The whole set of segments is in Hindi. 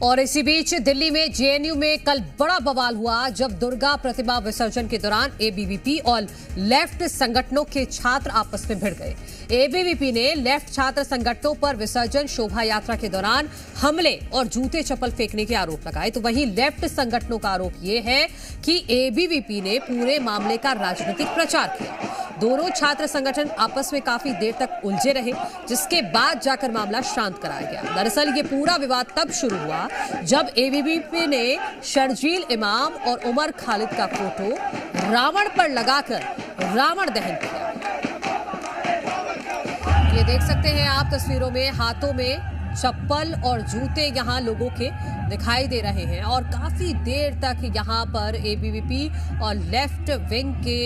और इसी बीच दिल्ली में जेएनयू में कल बड़ा बवाल हुआ जब दुर्गा प्रतिमा विसर्जन के दौरान एबीवीपी और लेफ्ट संगठनों के छात्र आपस में भिड़ गए। एबीवीपी ने लेफ्ट छात्र संगठनों पर विसर्जन शोभा यात्रा के दौरान हमले और जूते चप्पल फेंकने के आरोप लगाए, तो वहीं लेफ्ट संगठनों का आरोप यह है कि एबीवीपी ने पूरे मामले का राजनीतिक प्रचार किया। दोनों छात्र संगठन आपस में काफी देर तक उलझे रहे, जिसके बाद जाकर मामला शांत कराया गया। दरअसल ये पूरा विवाद तब शुरू हुआ जब एबीवीपी ने शर्जील इमाम और उमर खालिद का फोटो रावण पर लगाकर रावण दहन किया। ये देख सकते हैं आप तस्वीरों में, हाथों में चप्पल और जूते यहां लोगों के दिखाई दे रहे हैं और काफी देर तक यहां पर एबीवीपी और लेफ्ट विंग के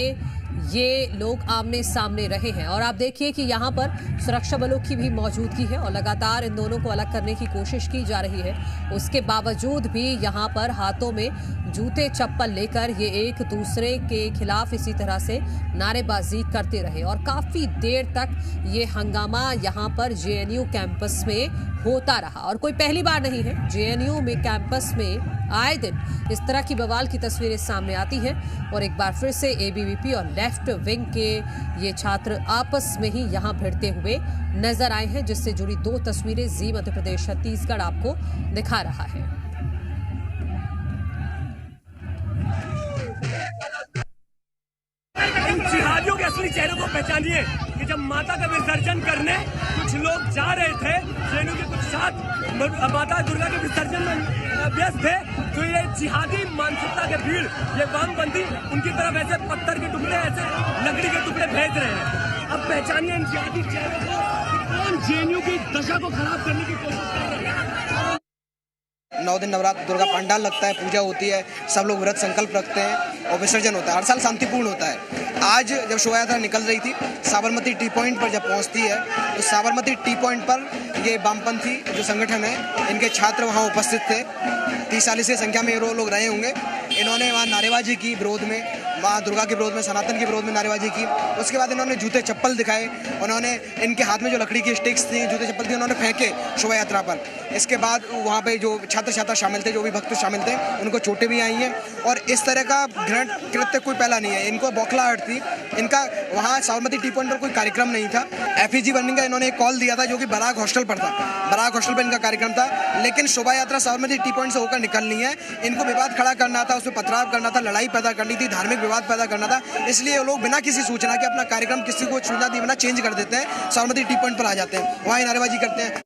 ये लोग आमने सामने रहे हैं। और आप देखिए कि यहाँ पर सुरक्षा बलों की भी मौजूदगी है और लगातार इन दोनों को अलग करने की कोशिश की जा रही है। उसके बावजूद भी यहाँ पर हाथों में जूते चप्पल लेकर ये एक दूसरे के खिलाफ इसी तरह से नारेबाजी करते रहे और काफी देर तक ये हंगामा यहाँ पर जेएनयू कैंपस में होता रहा। और कोई पहली बार नहीं है, जेएनयू में कैंपस में आए दिन इस तरह की बवाल की तस्वीरें सामने आती हैं और एक बार फिर से एबीवीपी और लेफ्ट विंग के ये छात्र आपस में ही यहां भिड़ते हुए नजर आए हैं, जिससे जुड़ी दो तस्वीरें जी मध्य प्रदेश छत्तीसगढ़ आपको दिखा रहा है। इन जिहादियों के असली चेहरे को पहचानिए कि जब माता का विसर्जन करने कुछ लोग जा रहे थे, जेएनयू के कुछ छात्र माता दुर्गा के विसर्जन में व्यस्त थे, तो ये जिहादी मानसिकता के भीड़, ये वामपंथी उनकी तरफ ऐसे पत्थर के टुकड़े, ऐसे लकड़ी के टुकड़े भेज रहे हैं। अब पहचानिए इन जिहादी चेहरों को कि कौन जेएनयू की दशा को खराब करने की कोशिश कर रहे हैं। 9 दिन नवरात्र दुर्गा पंडाल लगता है, पूजा होती है, सब लोग व्रत संकल्प रखते हैं और विसर्जन होता है। हर साल शांतिपूर्ण होता है। आज जब शोभा यात्रा निकल रही थी, साबरमती टी पॉइंट पर जब पहुंचती है, तो साबरमती टी पॉइंट पर ये वामपंथी जो संगठन है, इनके छात्र वहां उपस्थित थे। 30-40 की संख्या में ये लोग रहे होंगे। इन्होंने वहाँ नारेबाजी की विरोध में, माँ दुर्गा के विरोध में, सनातन के विरोध में नारेबाजी की। उसके बाद इन्होंने जूते चप्पल दिखाए, उन्होंने इनके हाथ में जो लकड़ी की स्टिक्स थी, जूते चप्पल थी, उन्होंने फेंके शोभा यात्रा पर। इसके बाद वहाँ पे जो छात्र छात्रा शामिल थे, जो भी भक्त शामिल थे, उनको चोटें भी आई हैं और इस तरह का घृण कृत्य कोई पहला नहीं है। इनको बौखलाहट थी। इनका वहाँ साबरमती टी पॉइंट पर कोई कार्यक्रम नहीं था। एफईजी बर्निंग का इन्होंने एक कॉल दिया था, जो कि बराक हॉस्टल पर था। बराक हॉस्टल पर इनका कार्यक्रम था, लेकिन शोभा यात्रा साबरमती टी पॉइंट से होकर निकलनी है। इनको विवाद खड़ा करना था, उसमें पथराव करना था, लड़ाई पैदा करनी थी, धार्मिक विवाद पैदा करना था। इसलिए वो लोग बिना किसी सूचना के अपना कार्यक्रम किसी को सूचना दिए बिना चेंज कर देते हैं, साबरमती टी पॉइंट पर आ जाते हैं, वहाँ नारेबाजी करते हैं।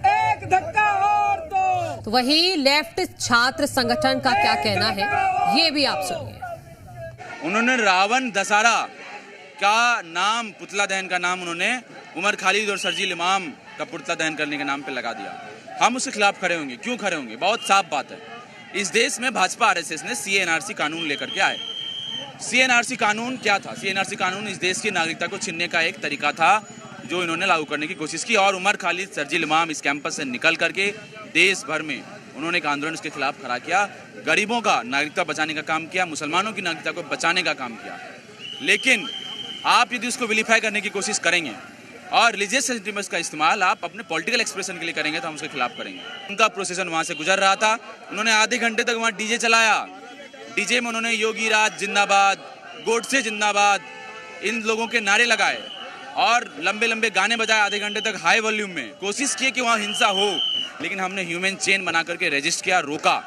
एक धक्का और तो वही लेफ्ट छात्र संगठन का क्या कहना है, ये भी आप सुनिए। उन्होंने रावण दशहरा का नाम, पुतला दहन का नाम उन्होंने उमर खालिद और शर्जील इमाम का पुतला दहन करने के नाम पे लगा दिया। हम उसके खिलाफ खड़े होंगे। क्यों खड़े होंगे? बहुत साफ बात है। इस देश में भाजपा आरएसएस ने सीएनआरसी कानून लेकर के आए। सीएनआरसी कानून क्या था? सीएनआरसी कानून इस देश की नागरिकता को छीनने का एक तरीका था, जो इन्होंने लागू करने की कोशिश की। और उमर खालिद, शर्जील इमाम इस कैंपस से निकल करके देश भर में उन्होंने एक आंदोलन इसके खिलाफ खड़ा किया। गरीबों का नागरिकता बचाने का काम किया, मुसलमानों की नागरिकता को बचाने का काम किया। लेकिन आप यदि उसको विलीफाई करने की कोशिश करेंगे और रिलीजियस सेंटिमेंट्स का इस्तेमाल आप अपने पॉलिटिकल एक्सप्रेशन के लिए करेंगे, तो हम उसके खिलाफ करेंगे। उनका प्रोसेशन वहाँ से गुजर रहा था, उन्होंने आधे घंटे तक वहाँ डीजे चलाया। डीजे में उन्होंने योगी राज जिंदाबाद, गोडसे जिंदाबाद, इन लोगों के नारे लगाए और लंबे लंबे गाने बजाए आधे घंटे तक हाई वॉल्यूम में। कोशिश की कि वहाँ हिंसा हो, लेकिन हमने ह्यूमन चेन बना करके रेजिस्ट किया, रोका।